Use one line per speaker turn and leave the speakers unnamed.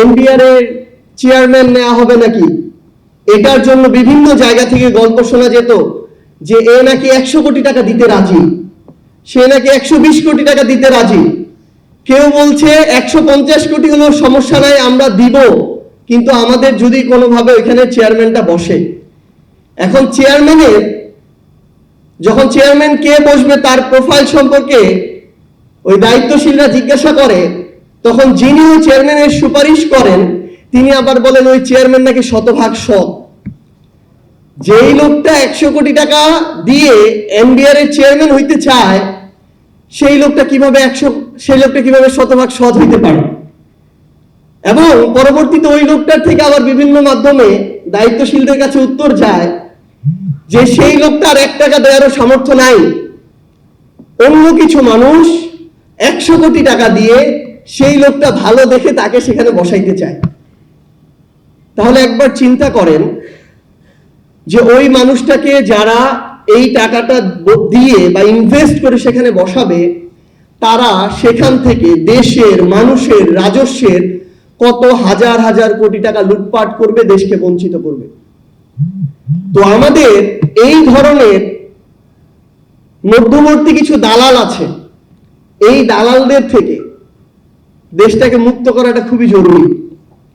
NBR এর chairman নেওয়া হবে নাকি, এটার জন্য বিভিন্ন জায়গা থেকে গল্প শোনা যেত যে এ নাকি 100 কোটি টাকা দিতে রাজি, সে নাকি 120 কোটি টাকা দিতে রাজি। কেউ বলছে 150 কোটি হলেও সমস্যা নাই, আমরা দিব, কিন্তু আমাদের যদি কোনোভাবে ওইখানে চেয়ারম্যানটা বসে। এখন যখন চেয়ারম্যান কে বসবে তার প্রোফাইল সম্পর্কে ওই দায়িত্বশীলরা জিজ্ঞাসা করে, তখন যিনি ওই চেয়ারম্যানের সুপারিশ করেন তিনি আবার বলেন ওই চেয়ারম্যান নাকি শতভাগ সৎ। যেই লোকটা 100 কোটি টাকা দিয়ে এনবিআর এর চেয়ারম্যান হইতে চায় সেই লোকটা কিভাবে শতভাগ সৎ হইতে পারে? এবং পরবর্তীতে ওই লোকটার থেকে আবার বিভিন্ন মাধ্যমে দায়িত্বশীলদের কাছে উত্তর যায় যে সেই লোকটার 1 টাকা দেওয়ারও সামর্থ্য নাই, অন্য কিছু মানুষ 100 কোটি টাকা দিয়ে সেই লোকটা ভালো দেখে তাকে সেখানে বসাইতে চায়। তাহলে একবার চিন্তা করেন যে ওই মানুষটাকে যারা এই টাকাটা দিয়ে বা ইনভেস্ট করে সেখানে বসাবে, তারা সেখান থেকে দেশের মানুষের রাজস্বের কত হাজার হাজার কোটি টাকা লুটপাট করবে, দেশকে বঞ্চিত করবে। তো আমাদের এই ধরনের মধ্যবর্তী কিছু দালাল আছে, এই দালালদের থেকে দেশটাকে মুক্ত করাটা খুবই জরুরি।